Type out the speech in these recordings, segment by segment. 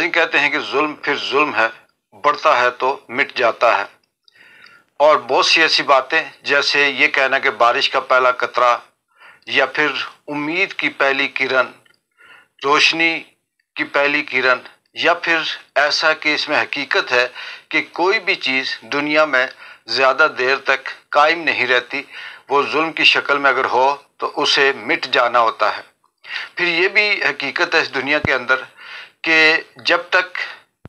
ناظرین کہتے ہیں کہ ظلم پھر ظلم ہے، بڑھتا ہے تو مٹ جاتا ہے، اور بہت سی ایسی باتیں جیسے یہ کہنا کہ بارش کا پہلا قطرہ، یا پھر امید کی پہلی کرن، روشنی کی پہلی کرن، یا پھر ایسا کہ اس میں حقیقت ہے کہ کوئی بھی چیز دنیا میں زیادہ دیر تک قائم نہیں رہتی، وہ ظلم کی شکل میں اگر ہو تو اسے مٹ جانا ہوتا ہے۔ پھر یہ بھی حقیقت ہے اس دنیا کے اندر کہ جب تک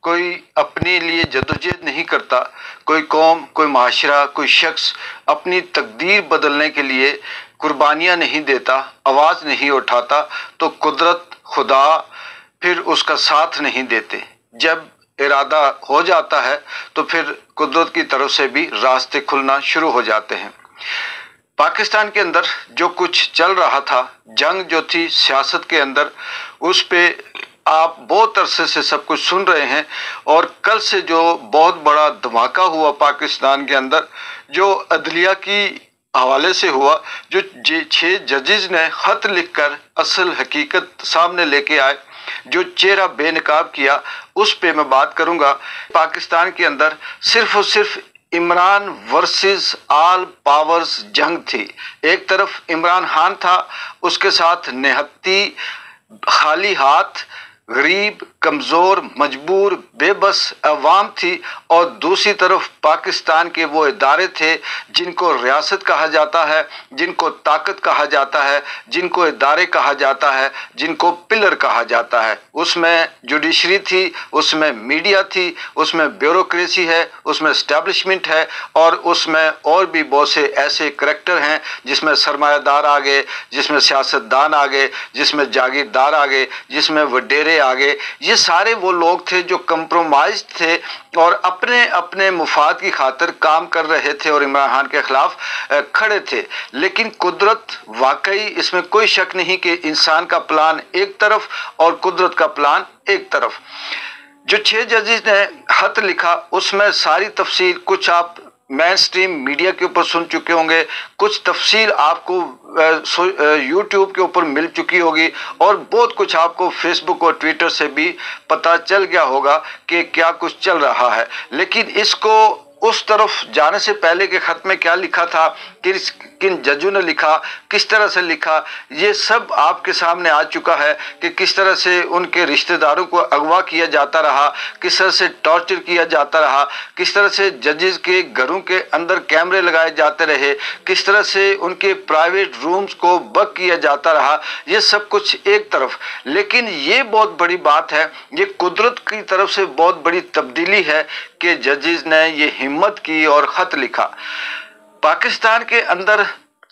کوئی اپنے لیے جدوجہد نہیں کرتا، کوئی قوم، کوئی معاشرہ، کوئی شخص اپنی تقدیر بدلنے کے لیے قربانیاں نہیں دیتا، آواز نہیں اٹھاتا، تو قدرت، خدا پھر اس کا ساتھ نہیں دیتے۔ جب ارادہ ہو جاتا ہے تو پھر قدرت کی طرف سے بھی راستے کھلنا شروع ہو جاتے ہیں۔ پاکستان کے اندر جو کچھ چل رہا تھا، جنگ جو تھی سیاست کے اندر، اس پہ آپ بہت عرصے سے سب کچھ سن رہے ہیں، اور کل سے جو بہت بڑا دھماکہ ہوا پاکستان کے اندر، جو عدلیہ کی حوالے سے ہوا، جو 6 ججز نے خط لکھ کر اصل حقیقت سامنے لے کے آئے، جو چہرہ بے نقاب کیا، اس پہ میں بات کروں گا۔ پاکستان کے اندر صرف اور صرف عمران ورسز آل پاورز جنگ تھی۔ ایک طرف عمران خان تھا، اس کے ساتھ نہتی خالی ہاتھ، غریب، کمزور، مجبور، بے بس عوام تھی، اور دوسری طرف پاکستان کے وہ ادارے تھے جن کو ریاست کہا جاتا ہے، جن کو طاقت کہا جاتا ہے، جن کو ادارے کہا جاتا ہے، جن کو پلر کہا جاتا ہے۔ اس میں جوڈیشری تھی، اس میں میڈیا تھی، اس میں بیوروکریسی ہے، اس میں اسٹیبلشمنٹ ہے، اور اس میں اور بھی بہت سے ایسے کریکٹر ہیں جس میں سرمایہ دار آگے، جس میں سیاستدان آگے، جس میں جاگیردار آگے، جس میں وڈیرے آگے۔ یہ سارے وہ لوگ تھے جو کمپرومائز تھے اور اپنے اپنے مفاد کی خاطر کام کر رہے تھے اور عمران خان کے خلاف کھڑے تھے۔ لیکن قدرت، واقعی اس میں کوئی شک نہیں کہ انسان کا پلان ایک طرف اور قدرت کا پلان ایک طرف۔ جو 6 ججز نے خط لکھا، اس میں ساری تفصیل کچھ آپ مین سٹریم میڈیا کے اوپر سن چکے ہوں گے، کچھ تفصیل آپ کو یوٹیوب کے اوپر مل چکی ہوگی، اور بہت کچھ آپ کو فیس بک اور ٹویٹر سے بھی پتہ چل گیا ہوگا کہ کیا کچھ چل رہا ہے۔ لیکن اس کو اس طرف جانے سے پہلے کہ خط میں کیا لکھا تھا، کن ججوں نے لکھا، کس طرح سے لکھا، یہ سب آپ کے سامنے آ چکا ہے کہ کس طرح سے ان کے رشتہ داروں کو اغوا کیا جاتا رہا، کس طرح سے ٹارچر کیا جاتا رہا، کس طرح سے ججز کے گھروں کے اندر کیمرے لگائے جاتے رہے، کس طرح سے ان کے پرائیویٹ رومز کو بک کیا جاتا رہا۔ یہ سب کچھ ایک طرف، لیکن یہ بہت بڑی بات ہے، یہ قدرت کی طرف سے بہت بڑی تبدیلی ہے کہ ججز نے یہ ہمت کی اور خط لکھا۔ پاکستان کے اندر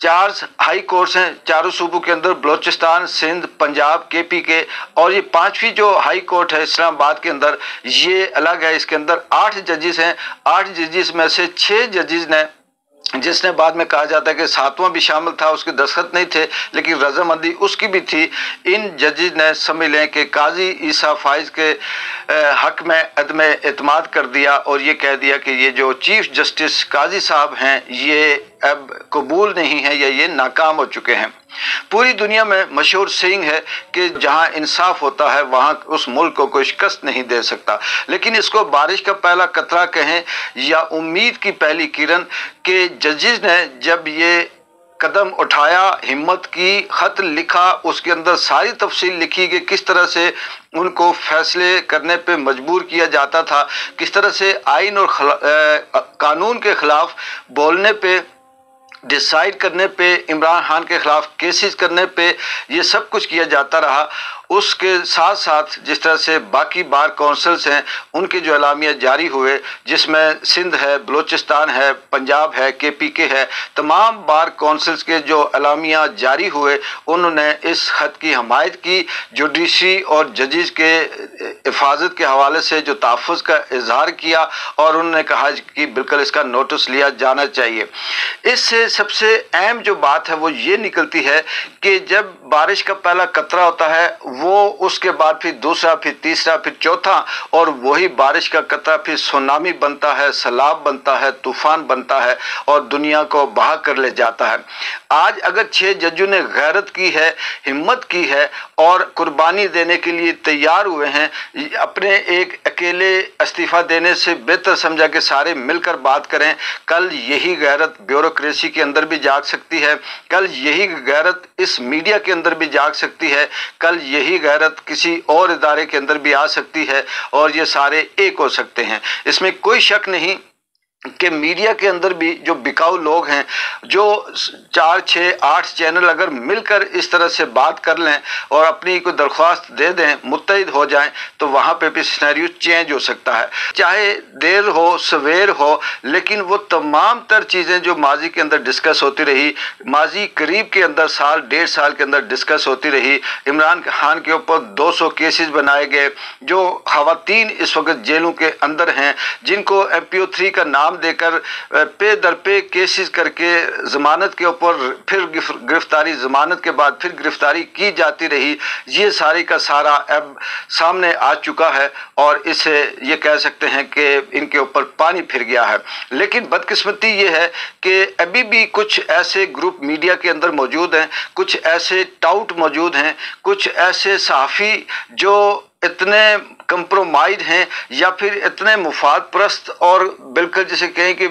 4 ہائی کورٹس ہیں، چاروں صوبوں کے اندر، بلوچستان، سندھ، پنجاب، کے پی کے، اور یہ 5ویں جو ہائی کورٹ ہے اسلام آباد کے اندر، یہ الگ ہے۔ اس کے اندر 8 ججز ہیں۔ 8 ججز میں سے 6 ججز نے، جس نے بعد میں کہا جاتا ہے کہ 7واں بھی شامل تھا، اس کے دستخط نہیں تھے لیکن رضامندی اس کی بھی تھی، ان ججز نے سمجھ لیں کہ قاضی عیسیٰ فائز کے حق میں عدم اعتماد کر دیا، اور یہ کہہ دیا کہ یہ جو چیف جسٹس قاضی صاحب ہیں یہ اب قبول نہیں ہے، یا یہ ناکام ہو چکے ہیں۔ پوری دنیا میں مشہور سینگ ہے کہ جہاں انصاف ہوتا ہے وہاں اس ملک کو کوئی شکست نہیں دے سکتا۔ لیکن اس کو بارش کا پہلا قطرہ کہیں یا امید کی پہلی کرن، کہ ججز نے جب یہ قدم اٹھایا، ہمت کی، خط لکھا، اس کے اندر ساری تفصیل لکھی کہ کس طرح سے ان کو فیصلے کرنے پہ مجبور کیا جاتا تھا، کس طرح سے آئین اور قانون کے خلاف بولنے پہ، ڈیسائیڈ کرنے پہ، عمران خان کے خلاف کیسز کرنے پہ یہ سب کچھ کیا جاتا رہا۔ اس کے ساتھ ساتھ جس طرح سے باقی بار کونسلز ہیں ان کے جو اعلامیہ جاری ہوئے، جس میں سندھ ہے، بلوچستان ہے، پنجاب ہے، کے پی کے ہے، تمام بار کونسلز کے جو اعلامیہ جاری ہوئے انہوں نے اس خط کی حمایت کی، جوڈیشری اور ججز کے حفاظت کے حوالے سے جو تحفظ کا اظہار کیا، اور انہوں نے کہا کہ بالکل اس کا نوٹس لیا جانا چاہیے۔ اس سے سب سے اہم جو بات ہے وہ یہ نکلتی ہے کہ جب बारिश का पहला कतरा होता है वो उसके बाद फिर दूसरा, फिर तीसरा, फिर चौथा, और वही बारिश का कतरा फिर सुनामी बनता है, सैलाब बनता है, तूफान बनता है और दुनिया को बहा कर ले जाता है। आज अगर 6 जजों ने गैरत की है, हिम्मत की है और कुर्बानी देने के लिए तैयार हुए हैं, अपने एक अकेले इस्तीफा देने से बेहतर समझा कि सारे मिलकर बात करें। कल यही गैरत ब्यूरोक्रेसी के अंदर भी जाग सकती है, कल यही गैरत इस मीडिया के अंदर भी जाग सकती है, कल यही गैरत किसी और इदारे के अंदर भी आ सकती है और ये सारे एक हो सकते हैं। इसमें कोई शक नहीं कि मीडिया के अंदर भी जो बिकाऊ लोग हैं, जो 4, 6, 8 चैनल अगर मिलकर इस तरह से बात कर लें और अपनी कोई दरख्वास्त दे दें, मुत्तहिद हो जाएं, तो वहाँ पे भी सिनेरियो चेंज हो सकता है। चाहे देर हो सवेर हो, लेकिन वो तमाम तर चीज़ें जो माजी के अंदर डिस्कस होती रही, माजी करीब के अंदर साल 1.5 साल के अंदर डिस्कस होती रही। इमरान खान के ऊपर 200 केसेस बनाए गए, जो खवातीन इस वक्त जेलों के अंदर हैं, जिनको MPO3 का नाम देकर पे दर पे केसेस करके जमानत के ऊपर फिर गिरफ्तारी, जमानत के बाद फिर गिरफ्तारी की जाती रही। ये सारी का सारा अब सामने आ चुका है और इसे ये कह सकते हैं कि इनके ऊपर पानी फिर गया है। लेकिन बदकिस्मती ये है कि अभी भी कुछ ऐसे ग्रुप मीडिया के अंदर मौजूद हैं, कुछ ऐसे टाउट मौजूद हैं, कुछ ऐसे सहाफ़ी जो इतने कंप्रोमाइज हैं या फिर इतने मुफाद परस्त और बिल्कुल जिसे कहें कि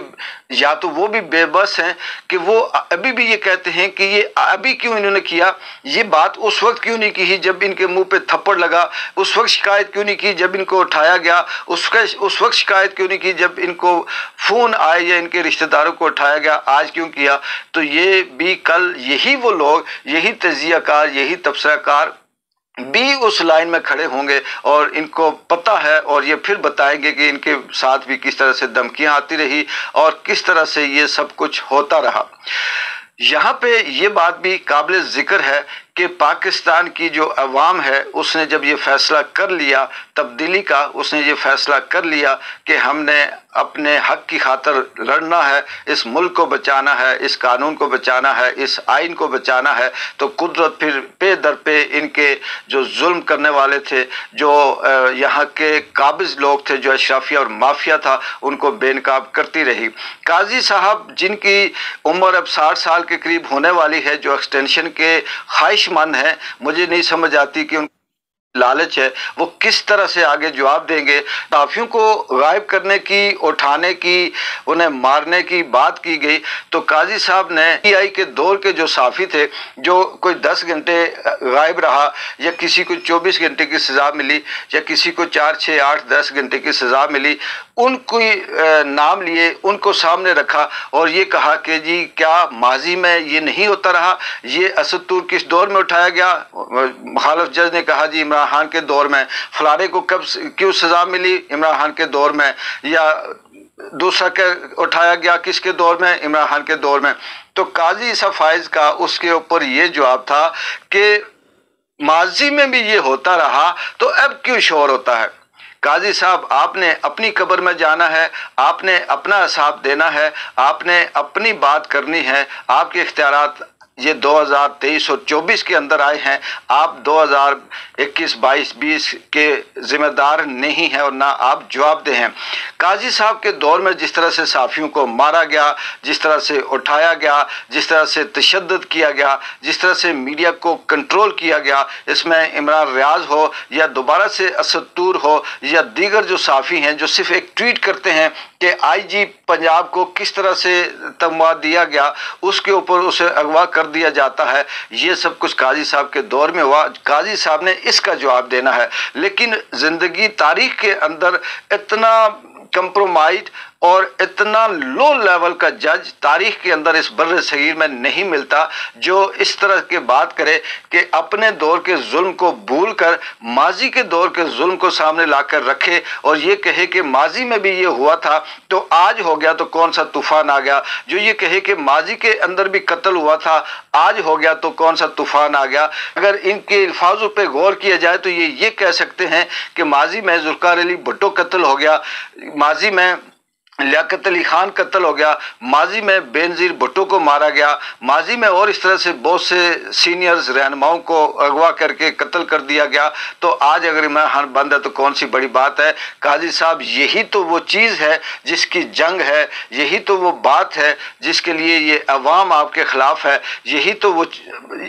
या तो वो भी बेबस हैं कि वो अभी भी ये कहते हैं कि ये अभी क्यों इन्होंने किया, ये बात उस वक्त क्यों नहीं की जब इनके मुंह पे थप्पड़ लगा, उस वक्त शिकायत क्यों नहीं की जब इनको उठाया गया, उस वक्त शिकायत क्यों नहीं की जब इनको फ़ोन आए या इनके रिश्तेदारों को उठाया गया, आज क्यों किया। तो ये भी कल यही वो लोग, यही तजियाकार, यही तबसराकार भी उस लाइन में खड़े होंगे और इनको पता है और ये फिर बताएंगे कि इनके साथ भी किस तरह से धमकियां आती रही और किस तरह से ये सब कुछ होता रहा। यहाँ पे ये बात भी काबिल ज़िक्र है कि पाकिस्तान की जो अवाम है उसने जब ये फैसला कर लिया तब्दीली का, उसने ये फैसला कर लिया कि हमने अपने हक की खातर लड़ना है, इस मुल्क को बचाना है, इस कानून को बचाना है, इस आइन को बचाना है, तो कुदरत फिर पे दर पे इनके जो जुल्म करने वाले थे, जो यहाँ के काबिज लोग थे, जो अशराफिया और माफिया था, उनको बेनकाब करती रही। काजी साहब जिनकी उम्र अब 60 साल के करीब होने वाली है, जो एक्सटेंशन के ख्वाहिशमंद है, मुझे नहीं समझ आती कि लालच है वो किस तरह से आगे जवाब देंगे। सहाफ़ियों को गायब करने की, उठाने की, उन्हें मारने की बात की गई, तो काजी साहब ने PI के दौर के जो सहाफ़ी थे, जो कोई 10 घंटे गायब रहा या किसी को 24 घंटे की सज़ा मिली या किसी को 4, 6, 8, 10 घंटे की सज़ा मिली, उनको नाम लिए, उनको सामने रखा और ये कहा कि जी क्या माजी में ये नहीं होता रहा, ये असदुर किस दौर में उठाया गया। मुखालिफ जज ने कहा जी इमरान खान के दौर में, फलाने को कब क्यों सज़ा मिली, इमरान खान के दौर में, या दूसरा के उठाया गया किसके दौर में, इमरान खान के दौर में। तो काजी ईसा फाइज का उसके ऊपर ये जवाब था कि माजी में भी ये होता रहा तो अब क्यों शोर होता है। काजी साहब आपने अपनी कब्र में जाना है, आपने अपना हिसाब देना है, आपने अपनी बात करनी है। आपके इख्तियारात ये 2023 और 24 के अंदर आए हैं, आप 2021, 22, 20 के जिम्मेदार नहीं हैं और ना आप जवाबदेह हैं। काजी साहब के दौर में जिस तरह से सहाफ़ियों को मारा गया, जिस तरह से उठाया गया, जिस तरह से तशद्दुद किया गया, जिस तरह से मीडिया को कंट्रोल किया गया, इसमें इमरान रियाज हो या दोबारा से असदुर हो या दीगर जो सहाफ़ी हैं जो सिर्फ एक ट्वीट करते हैं कि IG पंजाब को किस तरह से तमगा दिया गया, उसके ऊपर उसे अगवा कर दिया जाता है, ये सब कुछ काजी साहब के दौर में हुआ। काजी साहब ने इसका जवाब देना है। लेकिन ज़िंदगी तारीख के अंदर इतना कंप्रोमाइज और इतना लो लेवल का जज तारीख के अंदर इस बर्रे सगीर में नहीं मिलता जो इस तरह के बात करे कि अपने दौर के जुल्म को भूल कर माजी के दौर के जुल्म को सामने लाकर रखे और ये कहे कि माजी में भी ये हुआ था तो आज हो गया तो कौन सा तूफान आ गया, जो ये कहे कि माजी के अंदर भी कत्ल हुआ था आज हो गया तो कौन सा तूफान आ गया। अगर इनके अल्फाजों पे गौर किया जाए तो ये कह सकते हैं कि माजी में जुल्फ़िकार अली भुट्टो कत्ल हो गया, माजी में लियाकत अली खान कत्ल हो गया, माजी में बेनज़ीर भुट्टो को मारा गया, माजी में और इस तरह से बहुत से सीनियर्स रहनुमाओं को अगवा करके कत्ल कर दिया गया। तो आज अगर इमरान खान बंद है तो कौन सी बड़ी बात है। काजी साहब, यही तो वो चीज़ है जिसकी जंग है, यही तो वो बात है जिसके लिए ये अवाम आपके ख़िलाफ़ है, यही तो वो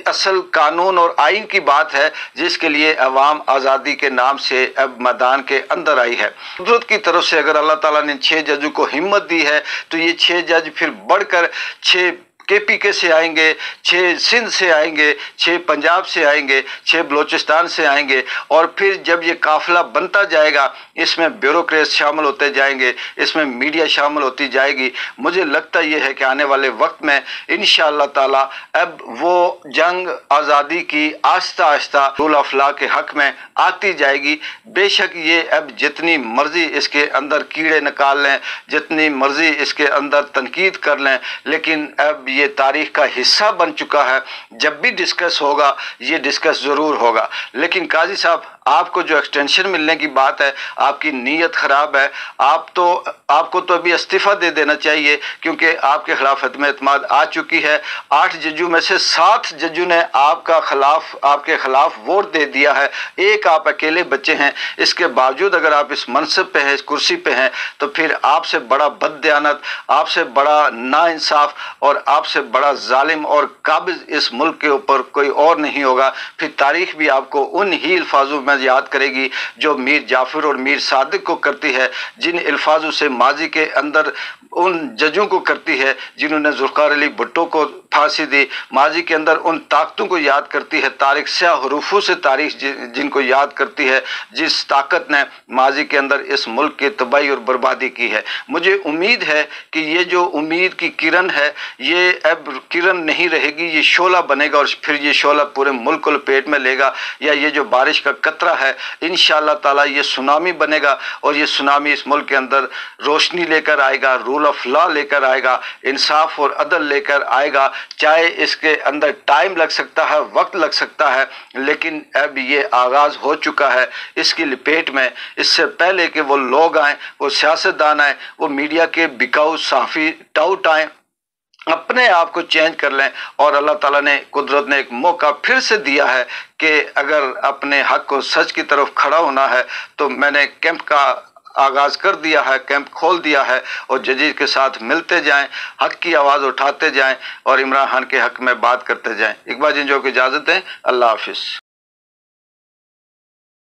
असल कानून और आइन की बात है जिसके लिए अवाम आज़ादी के नाम से अब मैदान के अंदर आई है। कुदरत की तरफ से अगर अल्लाह ताला ने 6 जजों को हिम्मत दी है तो ये 6 जज फिर बढ़कर 6 KPK से आएंगे, 6 सिंध से आएंगे, 6 पंजाब से आएंगे, 6 बलोचिस्तान से आएंगे। और फिर जब ये काफिला बनता जाएगा, इसमें ब्यूरोक्रेट शामिल होते जाएंगे, इसमें मीडिया शामिल होती जाएगी। मुझे लगता ये है कि आने वाले वक्त में इंशाअल्लाह ताला अब वो जंग आज़ादी की Aahista Aahista rule of law के हक में आती जाएगी। बेशक ये अब जितनी मर्जी इसके अंदर कीड़े निकाल लें, जितनी मर्जी इसके अंदर तनकीद कर लें, लेकिन अब ये तारीख का हिस्सा बन चुका है। जब भी डिस्कस होगा ये डिस्कस ज़रूर होगा। लेकिन काजी साहब, आपको जो एक्सटेंशन मिलने की बात है, आपकी नीयत ख़राब है। आपको तो अभी इस्तीफ़ा दे देना चाहिए, क्योंकि आपके खिलाफ हतम एतमाद आ चुकी है। 8 जजों में से 7 जजों ने आपके खिलाफ वोट दे दिया है, एक आप अकेले बच्चे हैं। इसके बावजूद अगर आप इस मनसब पे हैं, इस कुर्सी पे हैं, तो फिर आपसे बड़ा बददयानत, आपसे बड़ा नाइंसाफ और आपसे बड़ा जालिम और काबिज इस मुल्क के ऊपर कोई और नहीं होगा। फिर तारीख भी आपको उन ही अल्फाजों में याद करेगी जो मीर जाफर और मीर सादिक को करती है, जिन अल्फाजों से माजी के अंदर उन जजों को करती है जिन्होंने ज़ुल्फ़िकार अली भुट्टो को फांसी दी। माजी के अंदर उन ताकतों को याद करती है, तारीख स्याह हरूफों से तारीख जिनको याद करती है, जिस ताकत ने माजी के अंदर इस मुल्क की तबाही और बर्बादी की है। मुझे उम्मीद है कि ये जो उम्मीद की किरण है, ये अब किरण नहीं रहेगी, ये शोला बनेगा और फिर ये शोला पूरे मुल्क को लपेट में लेगा। या ये जो बारिश का कतरा है, इंशाअल्लाह ताला ये सुनामी बनेगा और ये सुनामी इस मुल्क के अंदर रोशनी लेकर आएगा, रूल ऑफ लॉ लेकर आएगा, इंसाफ और अदल लेकर आएगा। चाहे इसके अंदर टाइम लग सकता है, वक्त लग सकता है, लेकिन अब ये आगाज़ हो चुका है। इसकी लपेट में इससे पहले कि वो लोग आएँ, वो सियासतदान आएँ, वो मीडिया के बिकाऊ सहाफ़ी टाउट आएँ, अपने आप को चेंज कर लें। और अल्लाह ताला ने, कुदरत ने एक मौका फिर से दिया है कि अगर अपने हक को सच की तरफ खड़ा होना है तो मैंने कैंप का आगाज़ कर दिया है, कैंप खोल दिया है और जजीज के साथ मिलते जाएं, हक की आवाज़ उठाते जाएं और इमरान खान के हक में बात करते जाएं। इकबाल जिन जो को इजाज़त दें। अल्लाह हाफिज़।